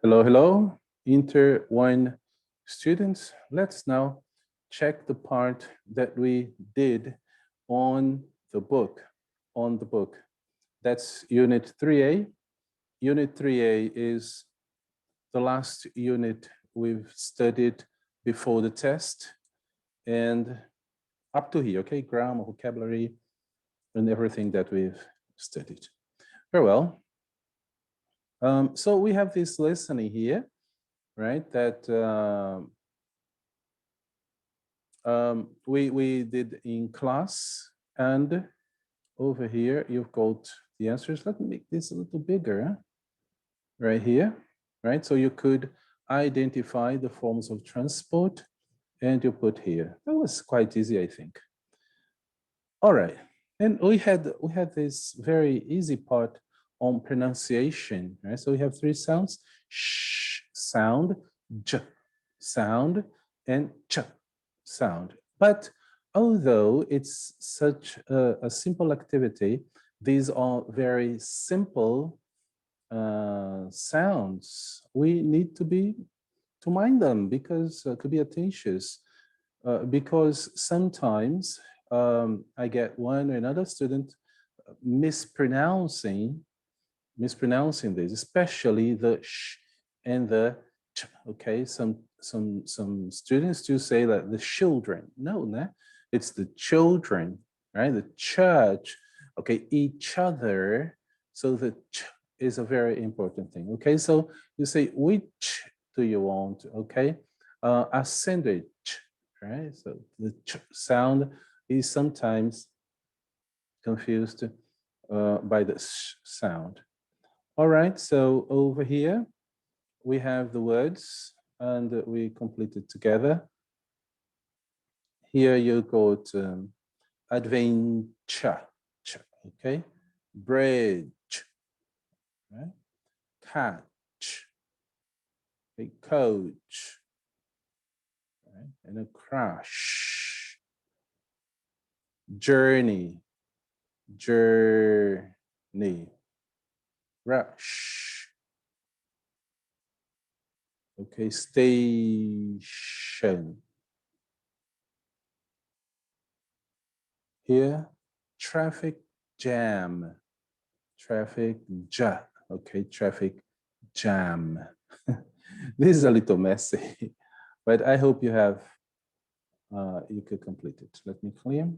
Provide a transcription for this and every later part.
Hello, hello, Inter 1 students. Let's now check the part that we did on the book, That's Unit 3A. Unit 3A is the last unit we've studied before the test and up to here, okay? Grammar, vocabulary, and everything that we've studied. Very well. So we have this listening here, right? That we did in class, and over here you've got the answers. Let me make this a little bigger, right here, right? So you could identify the forms of transport, and you put here. That was quite easy, I think. All right, and we had this very easy part on pronunciation, right? So we have three sounds: sh sound, j sound, and ch sound. But although it's such a simple activity, these are very simple sounds. We need to mind them because to be attentive, because sometimes I get one or another student mispronouncing this, especially the sh and the ch. Okay, some students do say that the children. No, it's the children, right? The church. Okay, each other. So the ch is a very important thing. Okay, so you say, which do you want? Okay, a sandwich, right? So the ch sound is sometimes confused by the sh sound. All right, so over here we have the words and we complete it together. Here you got adventure, okay, bridge, right? Catch, okay, coach, right? And a crash, journey, rush, okay, station. Here, traffic jam, okay, traffic jam. This is a little messy, but I hope you could complete it. Let me clear.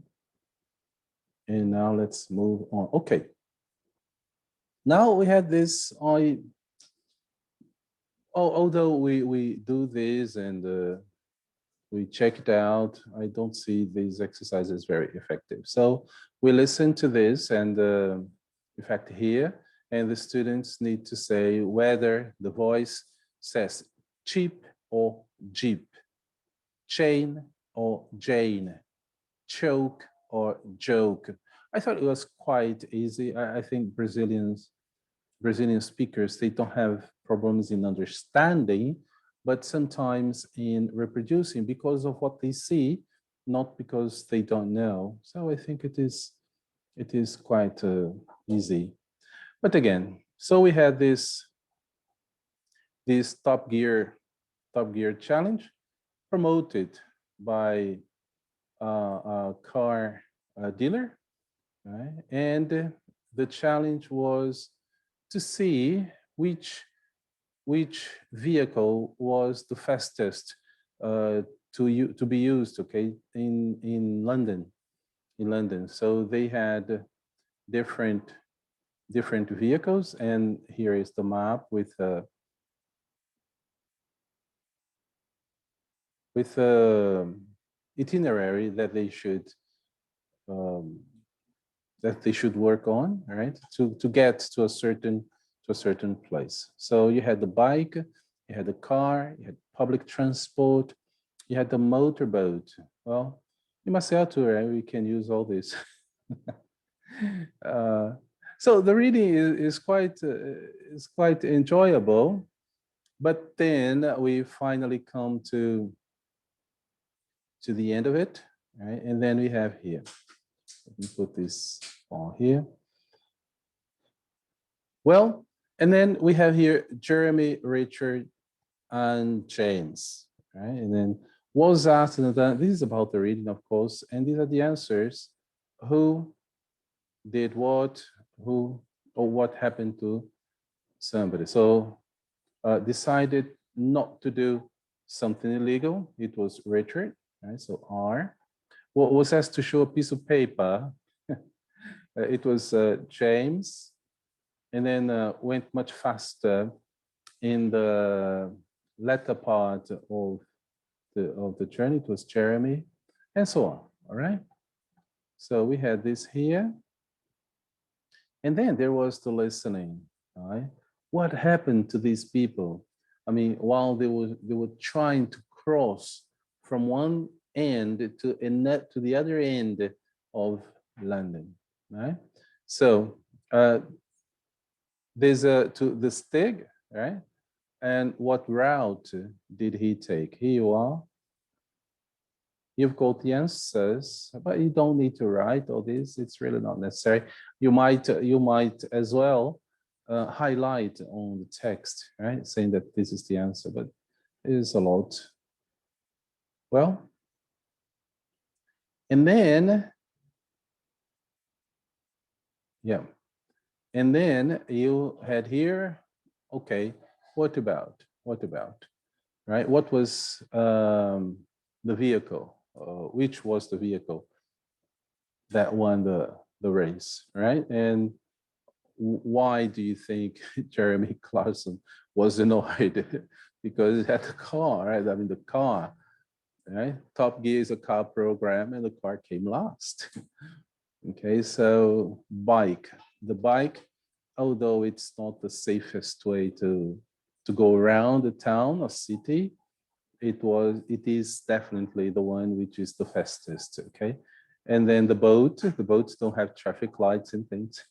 And now let's move on. Okay. Now we had this, although we do this and we check it out, I don't see these exercises very effective. So we listen to this and in fact here, and the students need to say whether the voice says cheap or jeep, chain or Jane, choke or joke. I thought it was quite easy. I think Brazilian speakers, they don't have problems in understanding, but sometimes in reproducing because of what they see, not because they don't know. So I think it is quite easy. But again, so we had this Top Gear challenge promoted by a car dealer, right? And the challenge was to see which vehicle was the fastest to be used, okay, in London. So they had different vehicles, and here is the map with itinerary that they should um, work on, right, to get to a certain place. So you had the bike, you had the car, you had public transport, you had the motorboat. Well, in Maceió, right, we can use all this. So the reading is quite enjoyable, but then we finally come to the end of it, right? And then we have here. Let me put this on here. Well, And then we have here Jeremy, Richard, and James, right? And then was asked, and then this is about the reading, of course, and these are the answers. Who did what, who, or what happened to somebody. So decided not to do something illegal. It was Richard, right? So R. What was asked to show a piece of paper? It was James, and then went much faster in the latter part of the journey. It was Jeremy, and so on. All right. So we had this here, and then there was the listening. All right. What happened to these people? I mean, while they were trying to cross from one end to the other end of London, right? So there's to the Stig, right? And what route did he take? Here you are. You've got the answers, but you don't need to write all this. It's really not necessary. You might as well highlight on the text, right? Saying that this is the answer, but it is a lot. Well, and then, yeah. And then you had here, okay, what about, right? What was the vehicle? Which was the vehicle that won the race, right? And why do you think Jeremy Clarkson was annoyed? Because he had the car, right? I mean, the car, right? Top Gear is a car program, and the car came last. Okay, so the bike, although it's not the safest way to go around the town or city, it is definitely the one which is the fastest. Okay, and then the boats don't have traffic lights and things.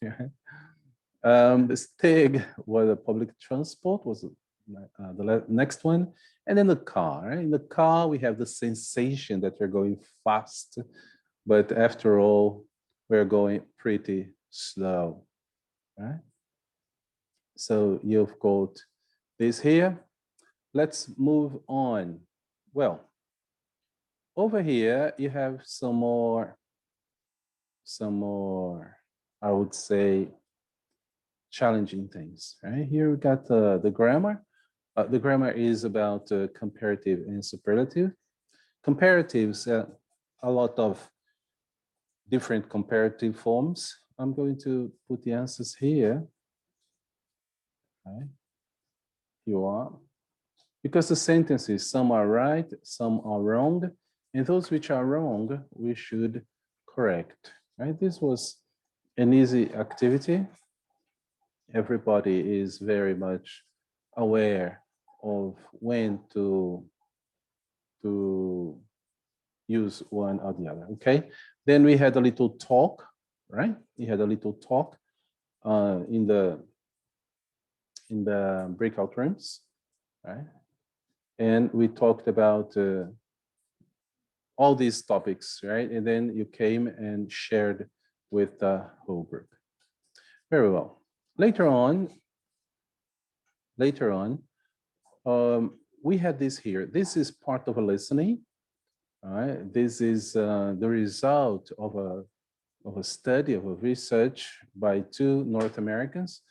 The Stig was a public transport, was the next one, and then the car. Right? In the car, we have the sensation that we're going fast, but after all, we're going pretty slow. Right? So you've got this here. Let's move on. Well, over here you have some more, I would say, challenging things. Right? Here we got the grammar. The grammar is about comparative and superlative. Comparatives, a lot of different comparative forms. I'm going to put the answers here. Okay. You are. Because the sentences, some are right, some are wrong, and those which are wrong, we should correct. Right? This was an easy activity. Everybody is very much aware of when to use one or the other. Okay. Then we had a little talk, right? We had a little talk in the breakout rooms, right? And we talked about all these topics, right? And then you came and shared with the whole group. Very well. Later on, we had this here. This is part of a listening. All right. This is the result of a study, of a research by two North Americans.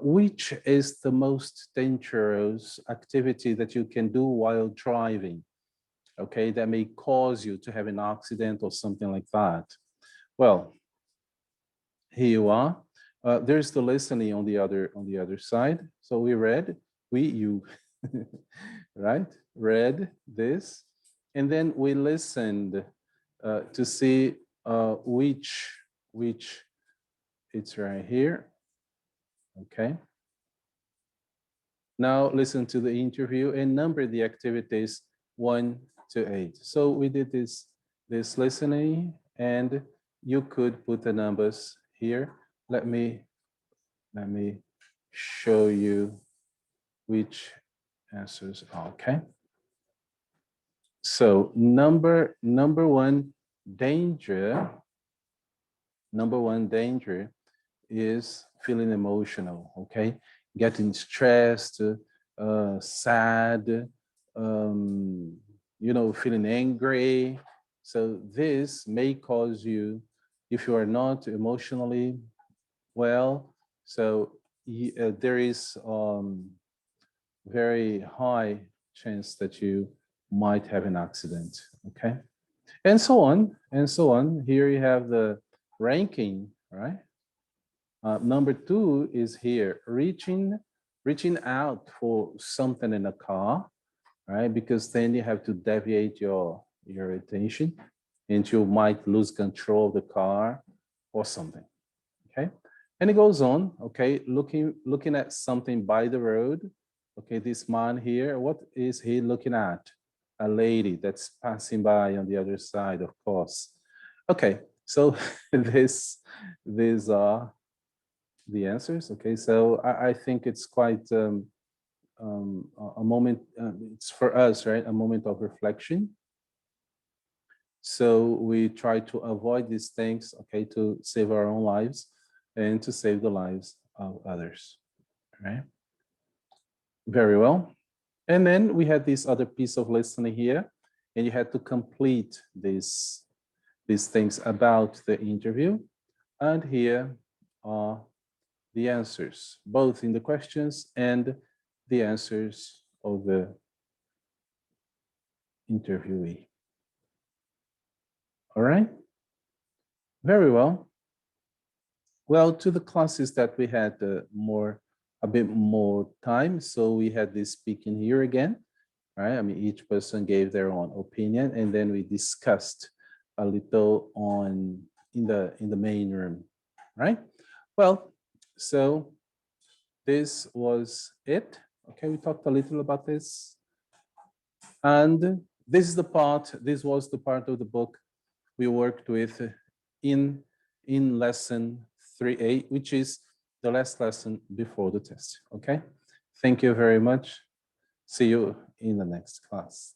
Which is the most dangerous activity that you can do while driving? Okay, that may cause you to have an accident or something like that. Well, here you are. There's the listening on the other side. So we read, you, right? Read this, and then we listened to see which it's right here. Okay. Now listen to the interview and number the activities 1 to 8. So we did this listening, and you could put the numbers here. Let me show you which answers are. Okay. So number one danger. Number one danger is feeling emotional. Okay. getting stressed, sad, feeling angry. So this may cause you, if you are not emotionally well, so there is very high chance that you might have an accident, okay? And so on, and so on. Here you have the ranking, right? Number 2 is here, reaching out for something in a car, right? Because then you have to deviate your attention and you might lose control of the car or something, okay? And it goes on, okay? Looking at something by the road, okay? This man here, what is he looking at? A lady that's passing by on the other side, of course. Okay, so these are the answers. Okay, so I think it's quite a moment. It's for us, right? A moment of reflection. So we try to avoid these things, okay, to save our own lives and to save the lives of others, right? Very well. And then we had this other piece of listening here, and you had to complete these things about the interview. And here are the answers, both in the questions and the answers of the interviewee. All right? Very well. Well, to the classes that we had a bit more time, so we had this speaking here again, right? I mean, each person gave their own opinion, and then we discussed a little in the main room, right? Well, so this was it. Okay, we talked a little about this. And this was the part of the book we worked with in lesson 3A, which is the last lesson before the test, okay? Thank you very much. See you in the next class.